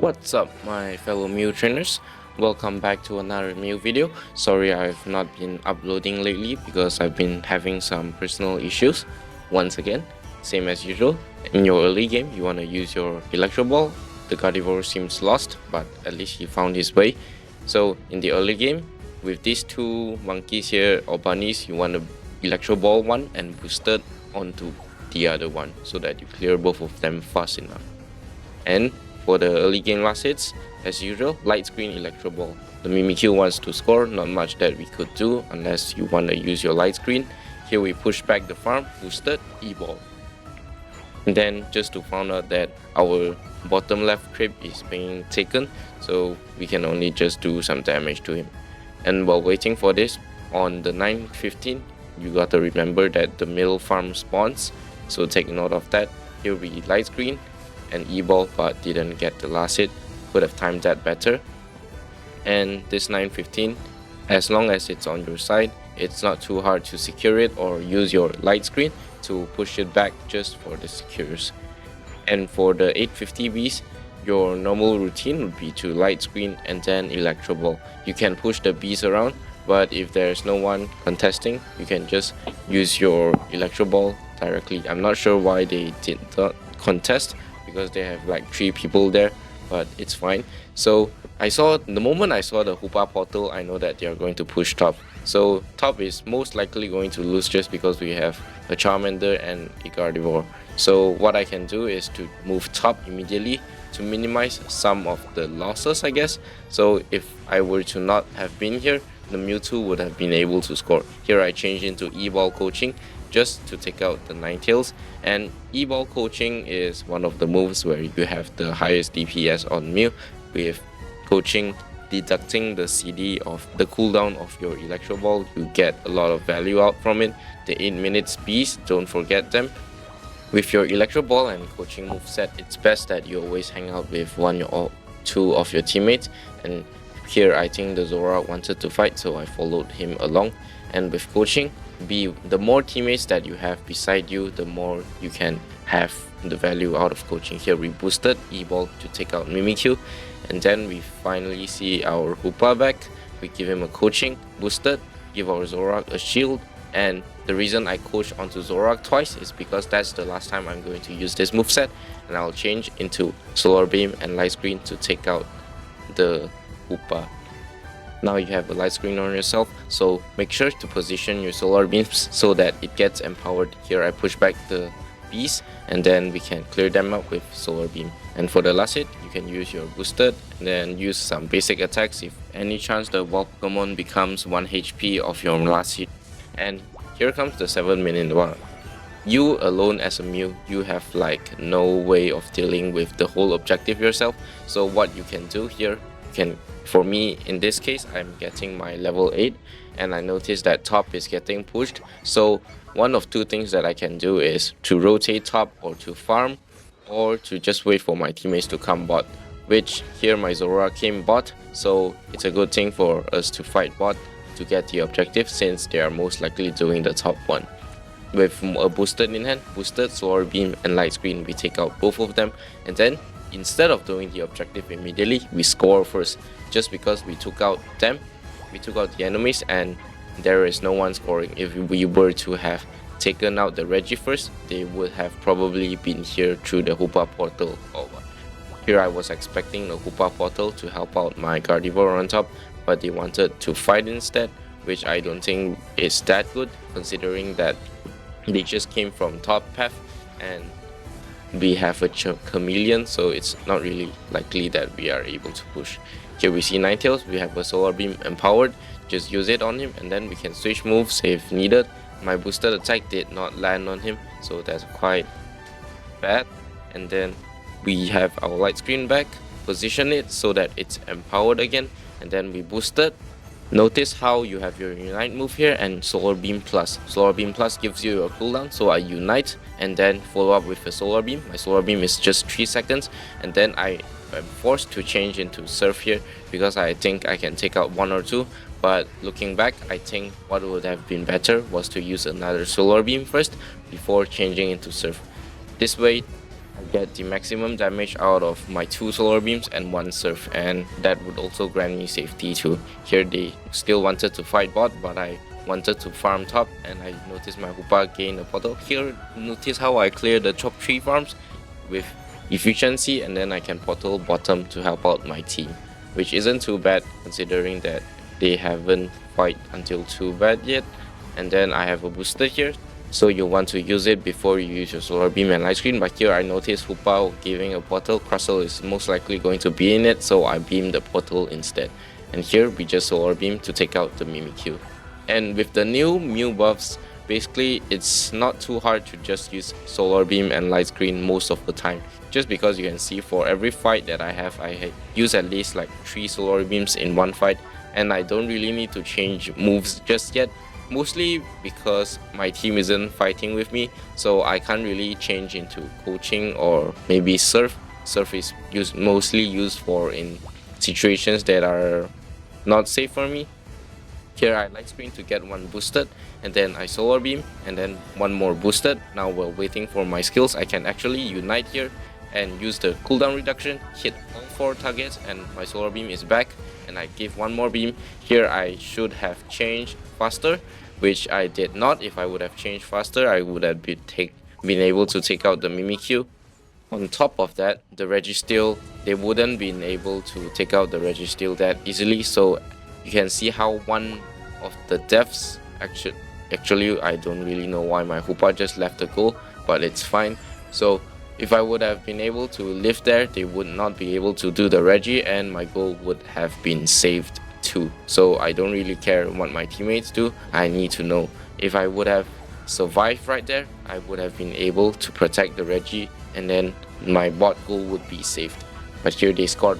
What's up, my fellow MEW trainers? Welcome back to another MEW video. Sorry I've not been uploading lately because I've been having some personal issues. Once again, same as usual, in your early game you want to use your Electro Ball. The Gardevoir seems lost, but at least he found his way. So in the early game, with these two monkeys here or bunnies, you want to Electro Ball one and boost it onto the other one so that you clear both of them fast enough. And for the early game last hits, as usual, light screen Electro Ball. The MEW wants to score, not much that we could do unless you want to use your light screen. Here we push back the farm, boosted E-Ball. And then just to find out that our bottom left crib is being taken, so we can only just do some damage to him. And while waiting for this, on the 9:15, you gotta remember that the middle farm spawns, so take note of that. Here we light screen and E-Ball, but didn't get the last hit. Could have timed that better. And this 9:15, as long as it's on your side, it's not too hard to secure it or use your light screen to push it back just for the secures. And for the 850 bees, your normal routine would be to light screen and then Electro Ball. You can push the bees around, but if there's no one contesting, you can just use your Electro Ball directly. I'm not sure why they did not contest, because they have like 3 people there, but it's fine. So the moment I saw the Hoopa portal, I know that they are going to push top. So top is most likely going to lose just because we have a Charmander and a Gardevoir. So what I can do is to move top immediately to minimize some of the losses, I guess. So if I were to not have been here, the Mewtwo would have been able to score. Here I change into E-Ball coaching just to take out the Ninetales, and E-Ball coaching is one of the moves where you have the highest DPS on Mew, with coaching deducting the CD of the cooldown of your Electro Ball. You get a lot of value out from it. The 8 minutes beast, don't forget them. With your Electro Ball and coaching moveset, it's best that you always hang out with 1 or 2 of your teammates, and here I think the Zoroark wanted to fight, so I followed him along. And with coaching, the more teammates that you have beside you, the more you can have the value out of coaching. Here we boosted E-Ball to take out MEW, and then we finally see our Hoopa back. We give him a coaching, boosted, give our Zoroark a shield, and the reason I coach onto Zoroark twice is because that's the last time I'm going to use this moveset, and I'll change into Solar Beam and Light Screen to take out the Hoopa. Now you have a light screen on yourself, so make sure to position your solar beams so that it gets empowered. Here I push back the bees, and then we can clear them up with solar beam. And for the last hit, you can use your boosted and then use some basic attacks if any chance the Pokémon becomes 1 HP of your last hit. And here comes the 7-minute one. You alone as a Mew, you have like no way of dealing with the whole objective yourself. So what you can do here, for me in this case, I'm getting my level 8 and I notice that top is getting pushed. So one of 2 things that I can do is to rotate top or to farm, or to just wait for my teammates to come bot, which here my Zoroark came bot, so it's a good thing for us to fight bot to get the objective, since they are most likely doing the top one. With a boosted in hand, boosted, solar beam and light screen, we take out both of them, and then instead of doing the objective immediately, we score first, just because we took out them, we took out the enemies, and there is no one scoring. If we were to have taken out the Reggie first, they would have probably been here through the Hoopa portal or what. Here I was expecting the Hoopa portal to help out my Gardevoir on top, but they wanted to fight instead, which I don't think is that good, considering that they just came from top path and we have a chameleon, so it's not really likely that we are able to push. Here we see Ninetales, we have a solar beam empowered, just use it on him and then we can switch moves if needed. My boosted attack did not land on him, so that's quite bad. And then we have our light screen back, position it so that it's empowered again, and then we boosted. Notice how you have your Unite move here and Solar Beam Plus. Solar Beam Plus gives you a cooldown, so I Unite and then follow up with a Solar Beam. My Solar Beam is just 3 seconds, and then I am forced to change into Surf here because I think I can take out 1 or 2. But looking back, I think what would have been better was to use another Solar Beam first before changing into Surf. This way, get the maximum damage out of my 2 solar beams and 1 surf, and that would also grant me safety too. Here they still wanted to fight bot, but I wanted to farm top, and I noticed my Hoopa gain a portal. Here, notice how I clear the top 3 farms with efficiency, and then I can portal bottom to help out my team, which isn't too bad considering that they haven't fight until too bad yet. And then I have a booster here, so you want to use it before you use your solar beam and light screen. But here I noticed Hoopa giving a portal, Crustle is most likely going to be in it, so I beam the portal instead. And here we just solar beam to take out the MEW. And with the new MEW buffs, basically it's not too hard to just use solar beam and light screen most of the time, just because you can see for every fight that I have, I use at least like 3 solar beams in one fight, and I don't really need to change moves just yet, mostly because my team isn't fighting with me, so I can't really change into coaching or maybe surf. Surf is mostly used for in situations that are not safe for me. Here I light screen to get 1 boosted, and then I solar beam, and then 1 more boosted. Now while waiting for my skills, I can actually unite here and use the cooldown reduction, hit all 4 targets, and my solar beam is back, and I give 1 more beam. Here I should have changed faster, which I did not. If I would have changed faster, I would have been able to take out the MEW. On top of that, the Registeel, they wouldn't been able to take out the Registeel that easily, so you can see how one of the deaths actually I don't really know why my Hoopa just left the goal, but it's fine. So if I would have been able to live there, they would not be able to do the Regi, and my goal would have been saved too. So I don't really care what my teammates do, I need to know. If I would have survived right there, I would have been able to protect the Regi, and then my bot goal would be saved. But here they scored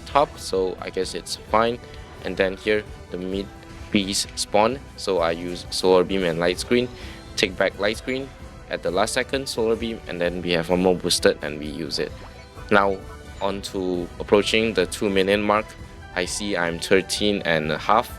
top, so I guess it's fine. And then here the mid piece spawn, so I use solar beam and light screen, take back light screen at the last second, solar beam, and then we have 1 more boosted and we use it. Now on to approaching the 2-minute mark. I see I'm 13.5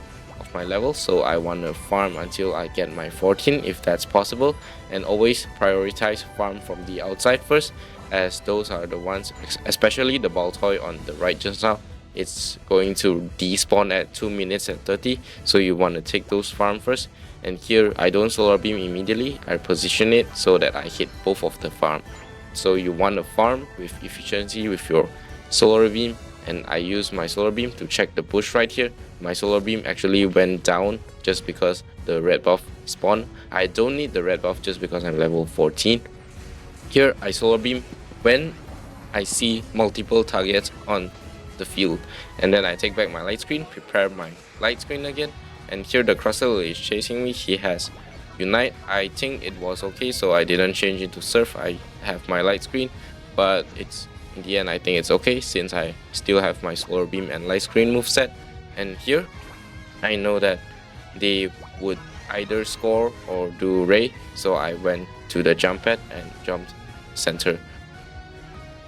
of my level, so I want to farm until I get my 14 if that's possible, and always prioritize farm from the outside first, as those are the ones, especially the Baltoy on the right just now, it's going to despawn at 2 minutes and 30, so you want to take those farm first. And here I don't solar beam immediately, I position it so that I hit both of the farm. So you want to farm with efficiency with your solar beam, and I use my solar beam to check the bush right here. My solar beam actually went down just because the red buff spawned. I don't need the red buff just because I'm level 14. Here I solar beam when I see multiple targets on the field, and then I take back my light screen, prepare my light screen again, and here the Crustle is chasing me. He has unite. I think it was okay, so I didn't change into surf. I have my light screen, but it's in the end I think it's okay since I still have my solar beam and light screen moveset. And here I know that they would either score or do Ray, so I went to the jump pad and jumped center.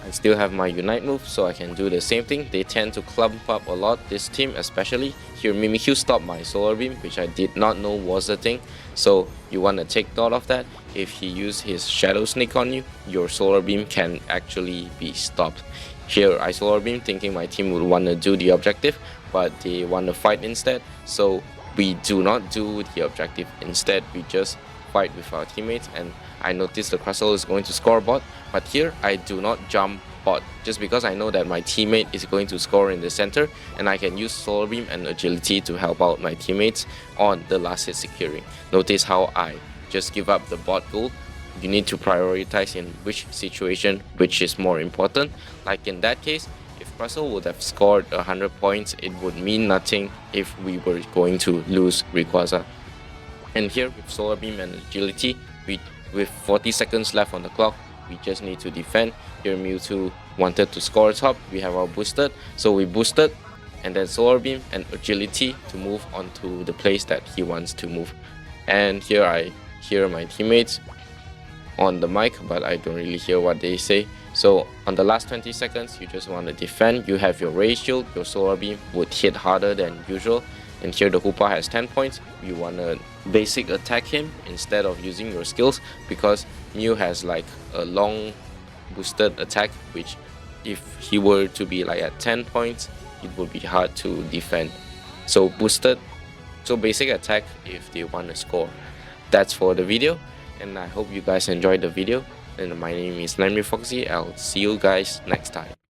I still have my unite move, so I can do the same thing. They tend to clump up a lot, this team especially. Here MEW stopped my solar beam, which I did not know was a thing, so you want to take note of that. If he used his shadow sneak on you, your solar beam can actually be stopped. Here I solar beam thinking my team would want to do the objective, but they want to fight instead, so we do not do the objective. Instead we just fight with our teammates, and I noticed the Crustle is going to score bot, but here I do not jump bot just because I know that my teammate is going to score in the center, and I can use solar beam and agility to help out my teammates on the last hit securing. Notice how I just give up the bot goal. You need to prioritize in which situation which is more important. Like in that case, if Crustle would have scored 100 points, it would mean nothing if we were going to lose Rayquaza. And here with solar beam and agility, with 40 seconds left on the clock, we just need to defend. Here Mewtwo wanted to score top, we have our boosted, so we boosted and then solar beam and agility to move on to the place that he wants to move. And here I hear my teammates on the mic, but I don't really hear what they say. So on the last 20 seconds, you just want to defend. You have your Ray Shield, your solar beam would hit harder than usual. And here the Hoopa has 10 points. You want to basic attack him instead of using your skills, because Mew has like a long boosted attack, which if he were to be like at 10 points, it would be hard to defend. So basic attack if they want to score. That's for the video, and I hope you guys enjoyed the video. And my name is Lemmy Foxy. I'll see you guys next time.